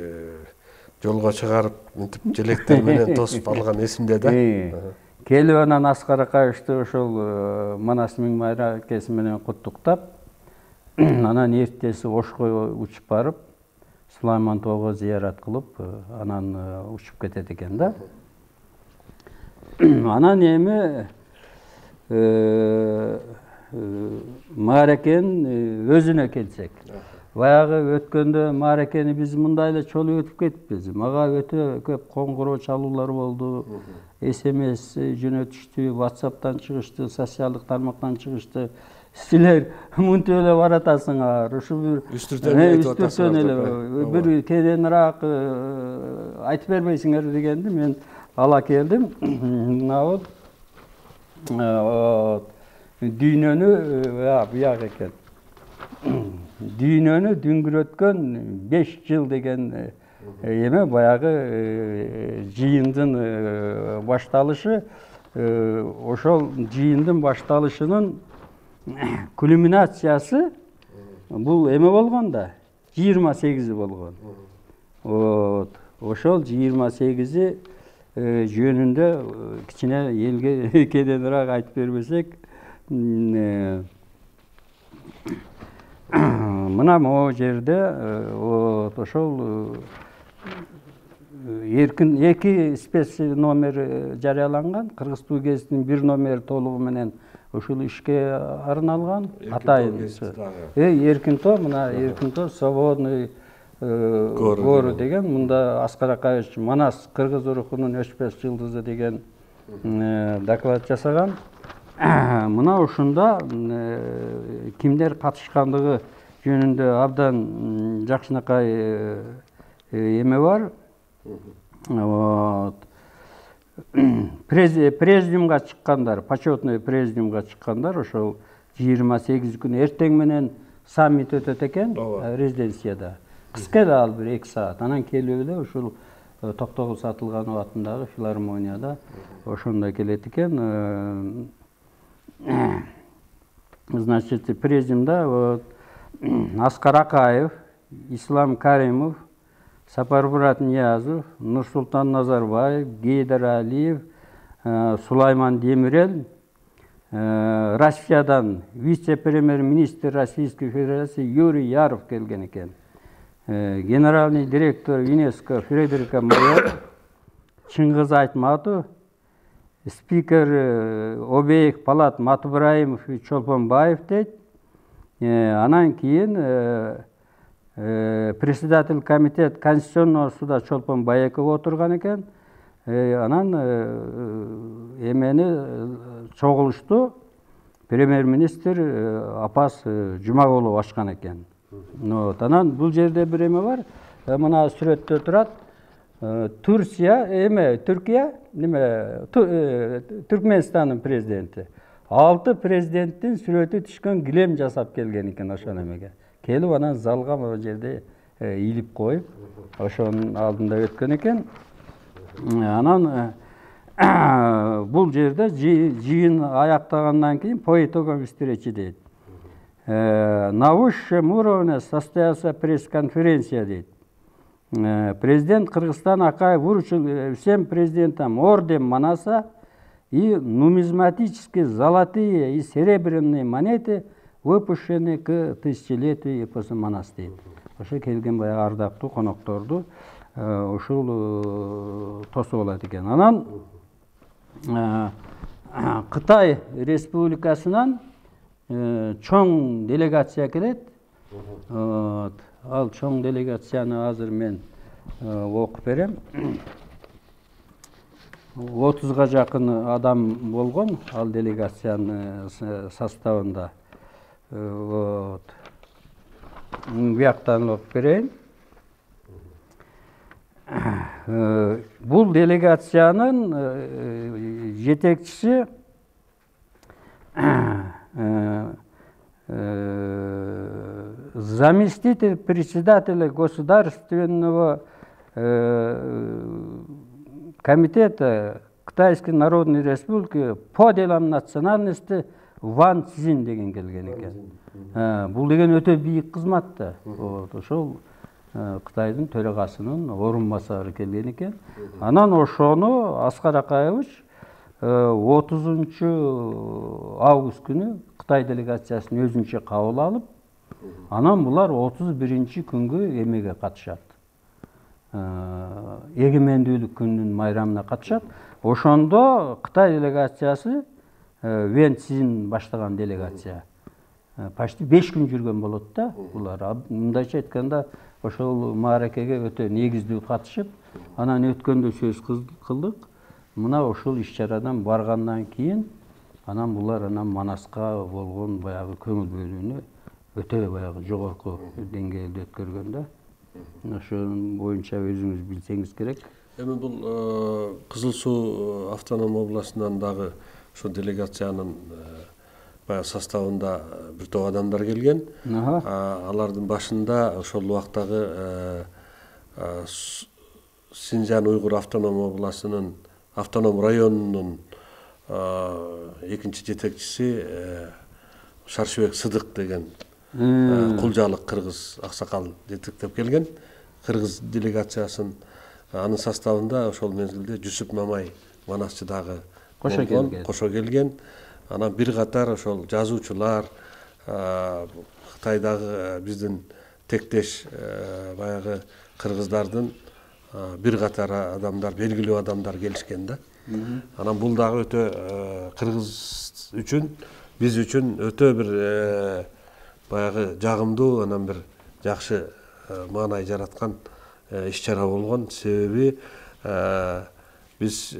жолго чыгарып, мынтип желектер менен тосуп алган эсимде да. Келип анан Аскар Акаевичти ошол Манас Миң мааракеси менен куттуктап, анан эртеси Ошко учуп барып, Сулайман тоого зыярат кылып, анан учуп кетет экен да. Анан эми мааракенин өзүнө келсек, баягы өткөндө мааракени биз мындай эле чолуп өтүп кетиппиз. Мага өтө көп коңгуроо чалуулар болду. СМС жөнөтүштү, WhatsApp'тан чыгышты, социалдык тармактан чыгышты. Силер мынтип эле баратасыңар. Ушу бир үстүртөн эле бир кененирээк айтып бербейсиңер дегенди мен ала келдим. Мына дүйнөнү буяк экен. Дүйнөнү дүңгүрөткөн 5 жыл деген эме баягы жыйындын башталышы. Ошол жыйындын башталышынын кульминациясы бул эме болгон да 28 болгон. Ошол 28 жөнүндө кичине элге кененирээк айтып бербесек, мына могу жерде ошол эркин 2 спец номер жарыяланган. Кыргыз-Туу гезитинин 1 номер толугу менен ушул ишке арналган. Атайын эркин тоо, мына эркин тоо свободный гору деген, мында Аскар Акаевич Манас кыргыз урухунун өчпөс жылдызы деген доклад жасаган. Мына ушунда кимдер катышкандыгы жөнүндө абдан жакшынакай эме бар. Президиумга чыккандар, почетный президиумга чыккандар, ошол 28 күн эртең менен саммит өтөт экен резиденцияда. Кыска эле ал бир 2 саат. Анан келип эле ушул Токтогул Сатылганов атындагы филармонияда ошондо келет экен. Значит, президиумда Аскар Акаев, Ислам Каримов, Сапармурат Ниязов, Нурсултан Назарбаев, Гейдар Алиев, Сулайман Демирел, Россиядан вице-премьер-министр Российской Федерации Юрий Яров келген экен. Генеральный директор ЮНЕСКО Фредерика Майор, Чыңгыз Айтматов, спикер Обеих палат Матыбраимов и Чолпонбаев дейт. Анан кийин председатель комитет Конституционного суда Чолпонбаеков отурган экен. Анан эмени чогулушту премьер-министр Апас Жумагулов ачкан экен. Анан бул жерде бир эме бар. Мына сүрөттө турат. Түркия, Түркменистанын президенти. 6 президенттин сүрөтү түшкөн килем жасап келген экен ошол эмеге. Келип анан залга могу жерде ийилип коюп, ошонун алдында өткөн экен. Анан бул жерде жыйын аяктагандан кийин по итогам встречи дейт. На высшем уровне состоялся пресс-конференция дейт. Президент Кыргызстана Акаев вручил всем президентам орден Манаса и нумизматические золотые и серебряные монеты, выпущенные к тысячелетию эпосу Манас дейт. Ошо келген баягы ардактуу конокторду ушул тосуп алат экен. Анан Кытай Республикасынан чоң делегация келет. Ал чоң делегацияны азыр мен окуп берем. 30-га жакын адам болгон ал делегациянын составында. Бияктан окуп берейин. Бул делегациянын жетекчиси заместитель председателя Государственного комитета Кытайской Народной Республики по делам национальности Ван Цзин деген келген экен. Бул деген өтө бийик кызмат да. Ошол Кытайдын төрагасынын орун басары келген экен. Анан ошону Аскар Акаевич 30 август күнү Кытай делегациясын өзүнчө кабыл алып, анан булар 31 күнгө эмеге катышат. Эгемендүүлүк күнүнүн майрамына катышат. Ошондо Кытай делегациясы Вен Цзин баштаган делегация. почти 5 күн жүргөн болот да булар. Мындайча айтканда ошол мааракеге өтө негиздүү катышып, анан өткөндө сөз кылдык. Мына ошол иш-чарадан баргандан кийин анан булар анан Манаска болгон баягы көңүл бөлүүнү өтө баягы жогорку деңгээлде өткөргөн да. Ошонун боюнча өзүңүз билсеңиз керек. Эми бул Кызыл Суу автоном областынан дагы ошо делегациянын баягы составында бир топ адамдар келген. Алардын башында ошол убактагы Синжан Уйгур автоном областынын автоном районунун экинчи жетекчиси Шаршыбек Сыдык деген кулжалык кыргыз аксакал жетектеп келген. Кыргыз делегациясын анын составында ошол мезгилде Жүсүп Мамай Манасчы дагы кошо келген. Анан бир катар ошол жазуучулар, Кытайдагы биздин тектеш баягы кыргыздардын бир катар адамдар, белгилүү адамдар келишкен да. Анан бул дагы өтө кыргыз үчүн, биз үчүн өтө бир баягы жагымдуу, анан бир жакшы маанай жараткан иш-чара болгон. Себеби биз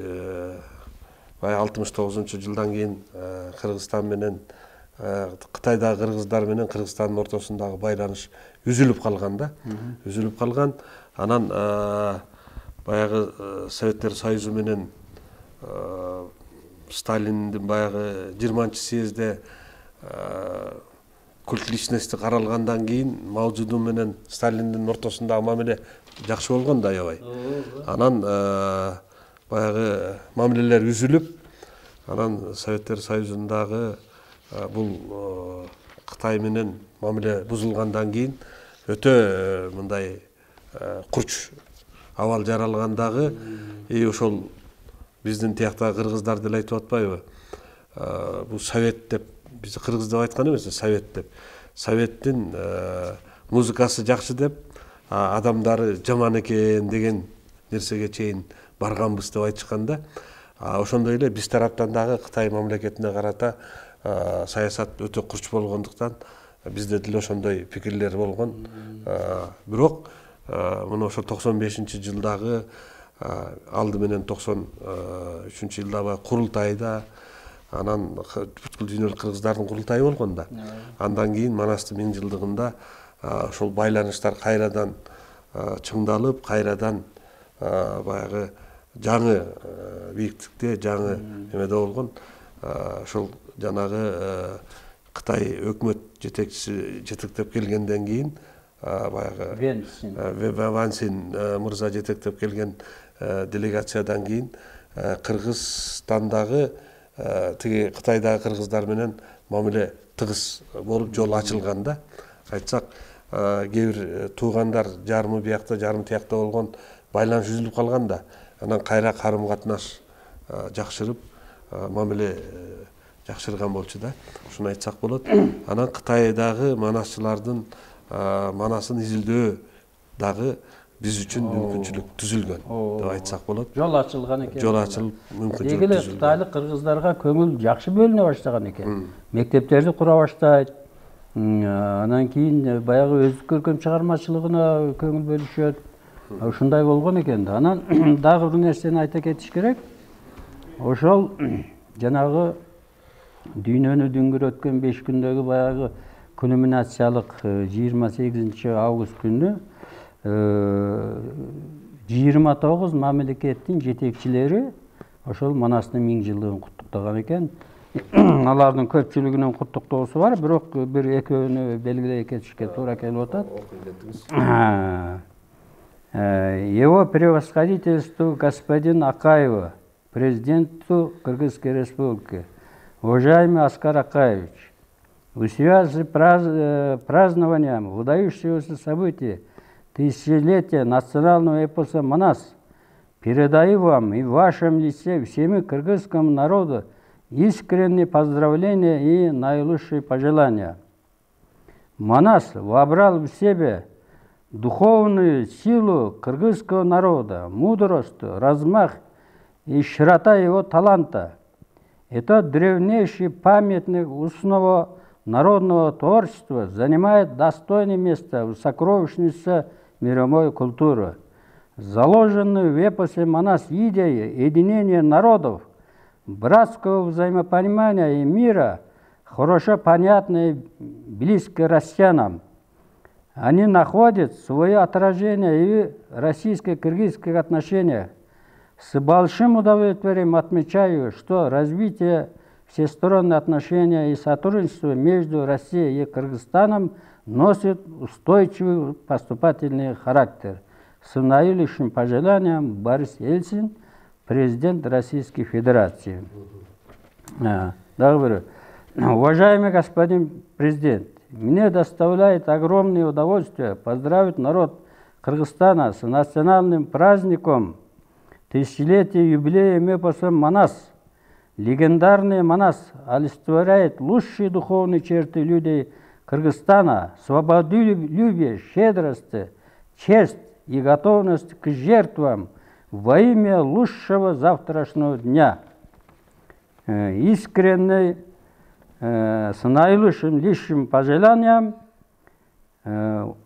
баягы 69-жылдан кийин Кыргызстан менен Кытайдагы кыргыздар менен Кыргызстандын ортосундагы байланыш үзүлүп калган да. Үзүлүп калган. Анан баягы Советтер Союзу менен Сталиндин баягы 20-съезде культ личности каралгандан кийин Мао Цзэдун менен Сталиндин ортосундагы мамиле жакшы болгон да, аябай. Анан баягы мамилелер үзүлүп, анан Советтер Союзундагы бул Кытай менен мамиле бузулгандан кийин өтө мындай курч абал жаралгандагы ошол биздин тияктагы кыргыздар деле айтып атпайбы? Бул совет деп, биз кыргыз деп айткан эмес, совет деп. Советтин музыкасы жакшы деп, адамдары жаман экен деген нерсеге чейин барганбыз деп айтышкан да. Ошондой эле биз тараптан дагы Кытай мамлекетине карата саясат өтө курч болгондуктан бизде деле ошондой пикирлер болгон. Бирок мына ошо 95-жылдагы алды менен 93-жылдагы курултайда, анан бүткүл дүйнөлүк кыргыздардын курултайы болгон да. Андан кийин Манастын 1000-жылдыгында ошол байланыштар кайрадан чыңдалып, кайрадан баягы жаңы бийиктикте, жаңы эмеде болгон. Ошол жанагы Кытай өкмөт жетекчиси жетектеп келгенден кийин баягы Ван Син мырза жетектеп келген делегациядан кийин Кыргызстандагы тиги Кытайдагы кыргыздар менен мамиле тыгыз болуп жол ачылган да. Айтсак, кээ бир туугандар жарымы биякта, жарымы тиякта болгон байланыш үзүлүп калган да. Анан кайра карым-катнаш жакшырып, мамиле жакшырган болчу да. Ушуну айтсак болот. Анан Кытайдагы манасчылардын манасын изилдөө дагы биз үчүн мүмкүнчүлүк түзүлгөн деп айтсак болот. Жол ачылган экен. Жол ачылып, мүмкүнчүлүк Дегеле түзүлгөн. Кытайлык кыргыздарга көңүл жакшы бөлүнө баштаган экен. Мектептерди кура баштайт. Анан кийин баягы өздүк көркөм чыгармачылыгына көңүл бөлүшөт. Ушундай болгон экен да. Анан дагы бир нерсени айта кетиш керек. Ошол жанагы дүйнөнү дүңгүрөткөн 5 күндөгү баягы кульминациялык 28 август күнү 29 мамлекеттин жетекчилери ошол Манастын 1000-жылдыгын куттуктаган экен. Алардын көпчүлүгүнүн куттуктоосу бар, бирок бир экөөнү белгилей кетишке туура келип атат. Его превосходительству господин Акаева, президенту Кыргызской республики. Уважаемый Оскар Акаевич, в связи с празднованием выдающегося события тысячелетия национального эпоса Манас передаю вам и в вашем лице всему кыргызскому народу искренние поздравления и наилучшие пожелания. Манас вобрал в себя духовную силу кыргызского народа, мудрость, размах и широта его таланта. Это древнейший памятник основа народного творчества занимает достойное место в сокровищнице мировой культуры. Заложенную в эпосе «Манас» идеи единения народов, братского взаимопонимания и мира хорошо понятны и близки россиянам. Они находят свое отражение и в российско-кыргызских отношениях. С большим удовлетворением отмечаю, что развитие всесторонних отношений и сотрудничества между Россией и Кыргызстаном носит устойчивый поступательный характер. С наилучшим пожеланием, Борис Ельцин, президент Российской Федерации. Уважаемый господин президент, мне доставляет огромное удовольствие поздравить народ Кыргызстана с национальным праздником тысячелетия юбилея эпоса «Манас». Легендарный Манас олицетворяет лучшие духовные черты людей Кыргызстана, свободолюбие, щедрость, честь и готовность к жертвам во имя лучшего завтрашнего дня. Искренне, с наилучшим личным пожеланием,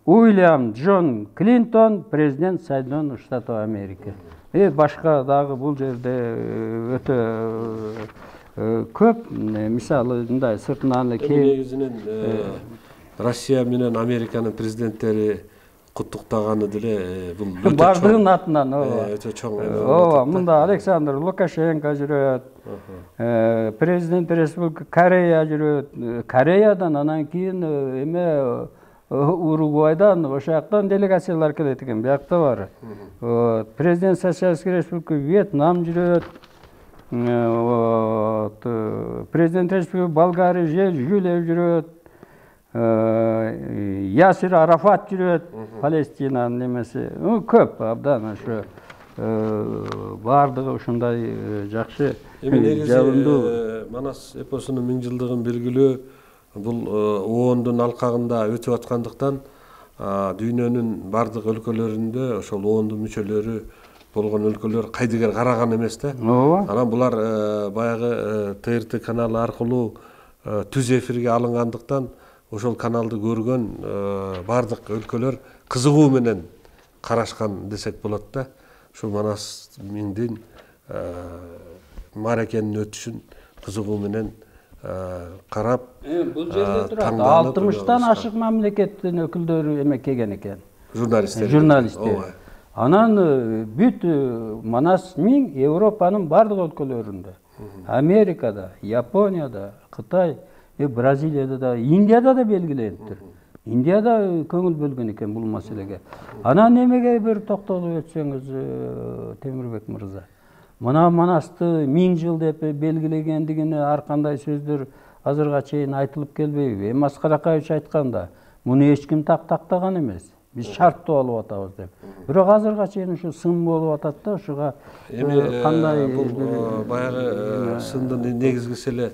Уильям Джон Клинтон, президент Соединенных Штатов Америки. И башка дагы бул жерде өтө көп, мисалы мындай сыртынан негизинен Россия менен Американын президенттери куттуктаганы деле бул өтө бардыгынын атынан өтө чоң. ооба, мында Александр Лукашенко жүрөт, президент Республика Корея жүрөт, Кореядан анан кийин эме Уругвайдан, ошол жактан делегациялар келет экен, биякта бар. Президент Социалистической Республики Вьетнам жүрөт, президент Республика Болгария Жюлев жүрөт, Ясир Арафат жүрөт, Палестинанын немеси. Көп абдан ошо бардыгы ушундай жакшы. Эми негизи Манас эпосунун 1000 жылдыгын белгилөө бул оондун алкагында өтүп аткандыктан дүйнөнүн бардык өлкөлөрүндө ошол оондун мүчөлөрү болгон өлкөлөр кайдыгер караган эмес да. Анан булар баягы ТРТ каналы аркылуу түз эфирге алынгандыктан ошол каналды көргөн бардык өлкөлөр кызыгуу менен карашкан десек болот да. Ушул Манас 1000-дин мааракенин өтүшүн кызыгуу менен карап, бул жерде турат 60тан ашык мамлекеттин өкүлдөрү эме келген экен. Журналисттер. Анан бүт Манас 1000 Европанын бардык өлкөлөрүндө, Америкада, Японияда, Кытай, Бразилияда да, Индияда да белгилениптир. Индияда көңүл бөлгөн экен бул маселеге. Анан эмеге бир токтолуп өтсөңүз, Темирбек мырза. Мына Манасты 1000 жыл деп белгилегендигине ар кандай сөздөр азырга чейин айтылып келбейби? Эми Аскар Акаевич айтканда, муну эч ким тактаган эмес. Биз шарттуу алып атабыз деп. Бирок азырга чейин ушу сын болуп атат да, ушуга кандай бул баягы сындын негизгиси эле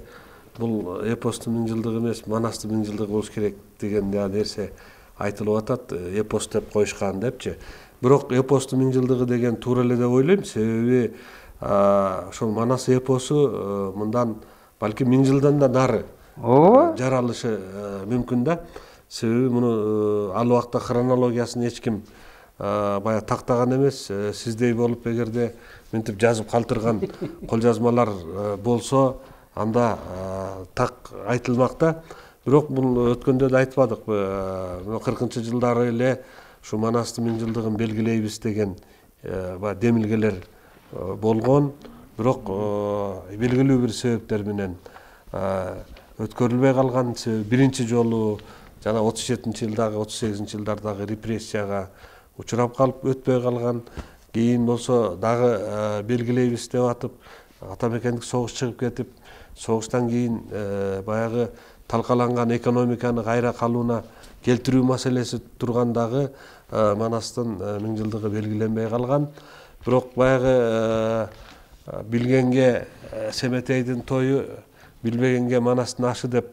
бул эпостун 1000 жылдыгы эмес, Манастын 1000 жылдыгы болуш керек деген нерсе айтылып атат, эпос деп коюшкан депчи. Бирок эпостун 1000 жылдыгы деген туура эле деп ойлойм, себеби ошол Манас эпосу мындан балким 1000 жылдан да нары жаралышы мүмкүн да. Себеби муну ал убакта хронологиясын эч ким баягы тактаган эмес. Сиздей болуп эгерде мынтип жазып калтырган кол жазмалар болсо, анда так айтылмак да. Бирок бул өткөндө да айтпадык, 40-жылдары эле ушу Манастын 1000 жылдыгын белгилейбиз деген демилгелер болгон. Бирок белгилүү бир себептер менен өткөрүлбөй калган. Биринчи жолу жана 37-жылдагы, 38-жылдардагы репрессияга учурап калып өтпөй калган. Кийин болсо дагы белгилейбиз деп атып, атамекендик согуш чыгып кетип, согуштан кийин баягы талкаланган экономиканы кайра калууна келтирүү маселеси тургандагы Манастын 1000 жылдыгы белгиленбей калган. Бирок баягы билгенге Семетейдин тою, билбегенге Манастын ашы деп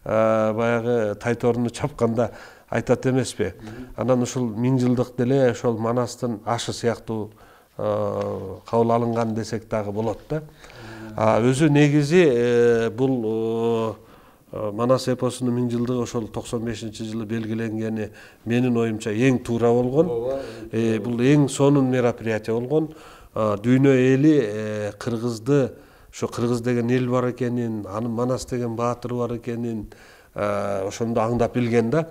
баягы тайторуну чапканда айтат эмеспи? Анан ушул 1000 жылдык деле ошол Манастын ашы сыяктуу кабыл алынган десек дагы болот да. Өзү негизи бул Манас эпосунун 1000 жылдыгы ошол 95-жылы белгиленгени менин оюмча эң туура болгон. Бул эң сонун мероприятие болгон. Дүйнө эли кыргызды, ошо кыргыз деген эл бар экенин, анын Манас деген баатыр бар экенин ошондо аңдап билген да.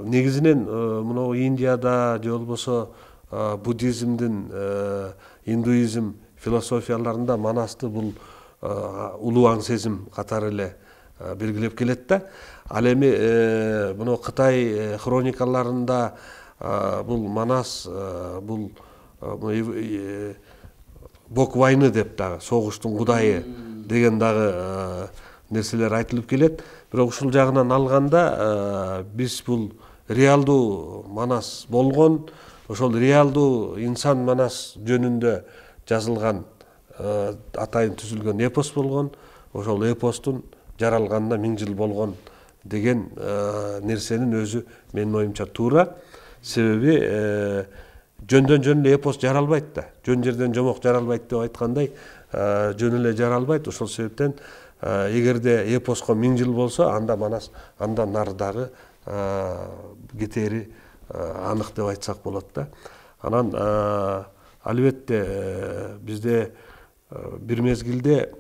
Негизинен мына Индияда же болбосо буддизмдин, индуизм философияларында Манасты бул улуу аң сезим катары эле белгилеп келет да. Ал эми мына Кытай хроникаларында бул Манас бул бог войны деп дагы, согуштун кудайы деген дагы нерселер айтылып келет. Бирок ушул жагынан алганда биз бул реалдуу Манас болгон, ошол реалдуу инсан Манас жөнүндө жазылган атайын түзүлгөн эпос болгон. Ошол эпостун жаралганына 1000 жыл болгон деген нерсенин өзү менин оюмча туура. Себеби жөндөн жөн эле эпос жаралбайт да. Жөн жерден жомок жаралбайт деп айткандай, жөн эле жаралбайт. Ошол себептен эгерде эпоско 1000 жыл болсо, анда Манас андан нары дагы кетери анык деп айтсак болот да. Анан албетте бизде бир мезгилде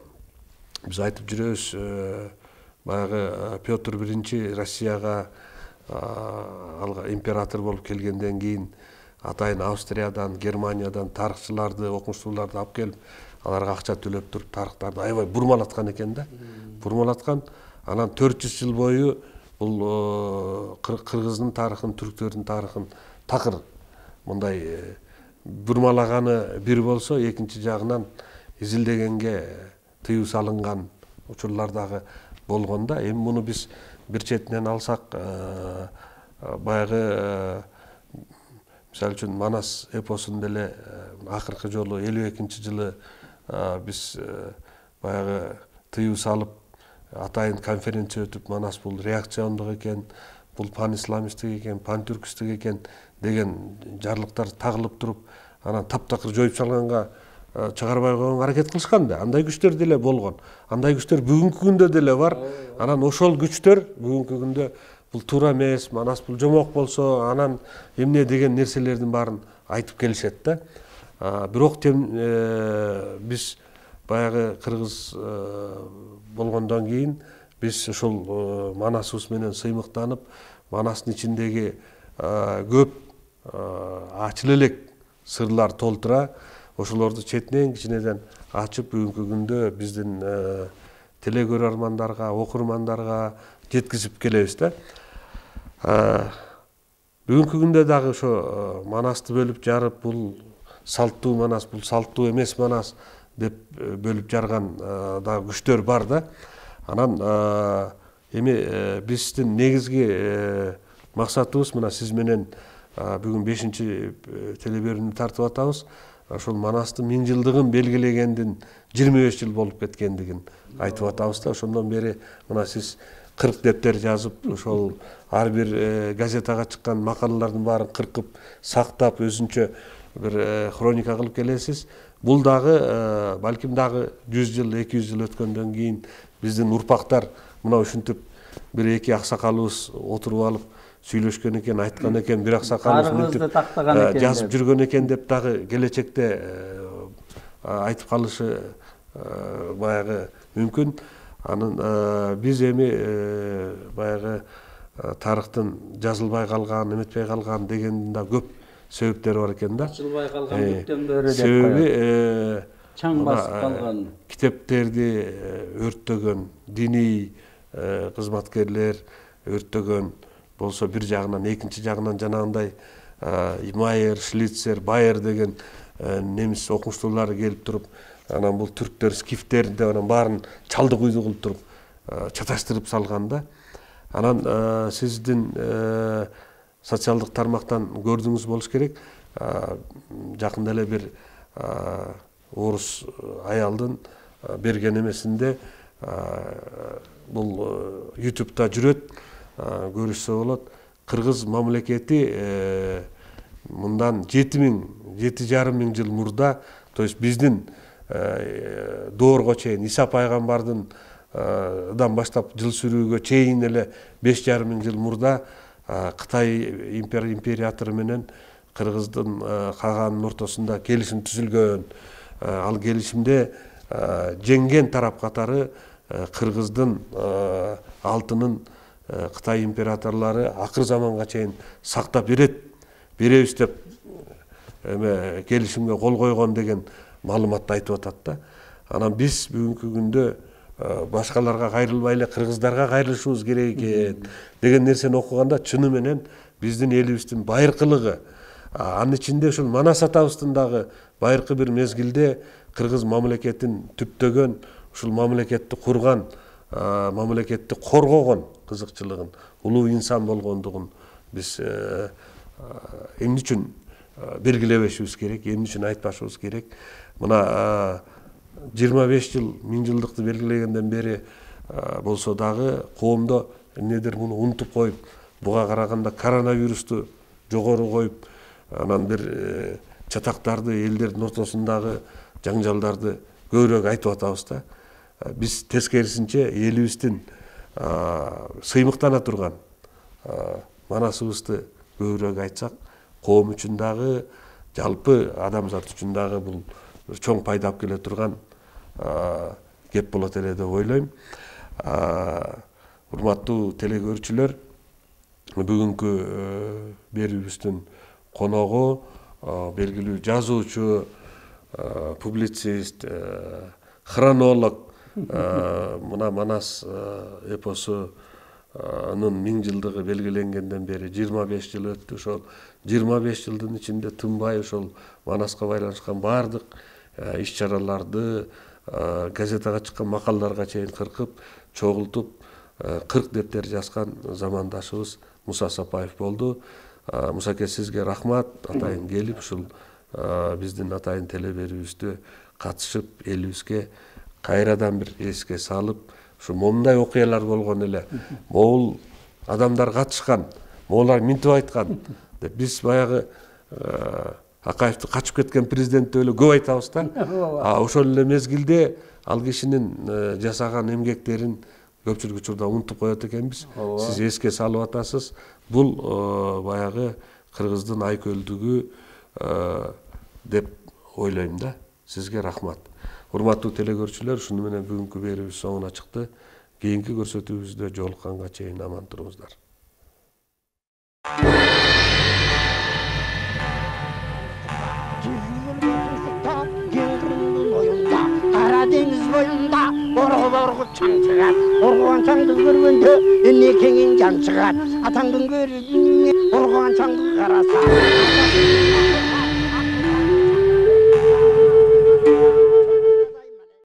биз айтып жүрөбүз, баягы Петр I Россияга император болуп келгенден кийин атайын Австриядан, Германиядан тарыхчыларды, окумуштууларды алып келип, аларга акча төлөп туруп тарыхтарды аябай бурмалаткан экен да. Бурмалаткан. Анан 400 жыл бою бул кыргыздын тарыхын, түрктөрдүн тарыхын такыр мындай бурмалаганы бир болсо, экинчи жагынан изилдегенге тыюу салынган учурлар дагы болгон да. Эми муну биз бир четинен алсак, баягы мисалы үчүн Манас эпосун деле акыркы жолу 52-жылы биз баягы тыюу салып, атайын конференция өтүп, Манас бул реакциондук экен, бул пан-исламисттик экен, пан-түркистик экен деген жарлыктар тагылып туруп, анан таптакыр жоюп салганга чыгарбай койгонго аракет кылышкан да. Андай күчтөр деле болгон. Андай күчтөр бүгүнкү күндө деле бар. Анан ошол күчтөр бүгүнкү күндө бул туура эмес, Манас бул жомок болсо, анан эмне деген нерселердин баарын айтып келишет да. Бирок биз баягы кыргыз болгондон кийин биз ошол Манасыбыз менен сыймыктанып, Манастын ичиндеги көп ачыл элек сырлар толтура, ошолорду четинен кичинеден ачып бүгүнкү күндө биздин телекөрөрмандарга, окурмандарга жеткизип келебиз да. Бүгүнкү күндө дагы ошо Манасты бөлүп жарып, бул салттуу Манас, бул салттуу эмес Манас деп бөлүп жарган дагы күчтөр бар да. Анан эми биздин негизги максатыбыз мына сиз менен бүгүн 5-чи телеберүүнү тартып атабыз. Ошол Манастын 1000 жылдыгын белгилегендин 25 жыл болуп кеткендигин айтып атабыз да. Ошондон бери мына сиз 40 дептер жазып, ошол ар бир газетага чыккан макалалардын баарын кыркып, сактап, өзүнчө бир хроника кылып келесиз. Бул дагы балким дагы 100 жыл, 200 жыл өткөндөн кийин биздин урпактар мына ушинтип бир эки аксакалыбыз отуруп алып сүйлөшкөн экен, айткан экен, бир аксакалыбыз мынтип жазып жүргөн экен деп дагы келечекте айтып калышы баягы мүмкүн. Анын биз эми баягы тарыхтын жазылбай калган, эметпей калган дегендин да көп себептери бар экен да. Ачылбай калган бүктөмдөрү деп себеби чаң басып калган китептерди өрттөгөн, диний кызматкерлер өрттөгөн болсо бир жагынан, экинчи жагынан жанагындай Майер, Шлицер, Байер деген немис окумуштуулары келип туруп, анан бул түрктөр, скифтер деп анан баарын чалды куйду кылып туруп чаташтырып салган да. Анан сиздин социалдык тармактан көрдүңүз болуш керек. Жакында эле бир орус аялдын берген эмесинде бул YouTube'да жүрөт, көрүшсө болот. Кыргыз мамлекети мындан 7,5 миң жыл мурда, то есть биздин доорго чейин Иса пайгамбардын баштап жыл сүрүүгө чейин эле 5,5 жыл мурда Кытай императору менен Кыргыздын кааганынын ортосунда келишим түзүлгөн. Ал келишимде жеңген тарап катары Кыргыздын алтынын Кытай императорлору акыр заманга чейин сактап беребиз деп келишимге кол койгон деген маалыматты айтып атат да. Анан биз бүгүнкү күндө башкаларга кайрылбай эле кыргыздарга кайрылышыбыз керек экен деген нерсени окуганда чыны менен биздин элибиздин байыркылыгы, анын ичинде ушул Манас атабыздын дагы байыркы бир мезгилде кыргыз мамлекетин түптөгөн, ушул мамлекетти курган, мамлекетти коргогон кызыкчылыгын, улуу инсан болгондугун биз эмне үчүн белгилебешибиз керек, эмне үчүн айтпашыбыз керек. Мына 25 жыл, 1000 жылдыкты белгилегенден бери болсо дагы коомдо эмнедир муну унутуп коюп, буга караганда коронавирусту жогору коюп, анан бир чатактарды, элдердин ортосундагы жаңжалдарды көбүрөөк айтып атабыз да. Биз тескерисинче элибиздин сыймыктана турган манасыбызды көбүрөөк айтсак, коом үчүн дагы, жалпы адамзат үчүн дагы бул чоң пайда алып келе турган кеп болот эле деп ойлойм. Урматтуу телекөрүүчүлөр, бүгүнкү берүүбүздүн коногу белгилүү жазуучу, публицист, хронолог, мына Манас эпосунун 1000 жылдыгы белгиленгенден бери 25 жыл өттү. Ошол 25 жылдын ичинде тынбай ошол Манаска байланышкан бардык иш-чараларды, газетага чыккан макалаларга чейин кыркып, чогултуп, 40 дептер жазган замандашыбыз Муса Сапаев болду. Мусаке, сизге рахмат, атайын келип, ушул биздин атайын теле берүүбүздү катышып, элибизге кайрадан бир эске салып, ушу момундай окуялар болгон эле, могул адамдар катышкан, могулар минтип айткан деп биз баягы Акаевди качып кеткен президентти эле көп айтабыз да. Ошол эле мезгилде ал кишинин жасаган эмгектерин көпчүлүк учурда унутуп коет экенбиз. Сиз эске салып атасыз. Бул баягы кыргыздын айкөлдүгү деп ойлойм да. Сизге рахмат. Урматтуу телекөрүүчүлөр, ушуну менен бүгүнкү берүүбүз соңуна чыкты. Кийинки көрсөтүүбүздө жолукканга чейин аман туруңуздар. Deniz boyunda orgu çan çıkar. Orguan çandı görgende eline kengin can çıkar. Atandın görgende orguan çandı karasa.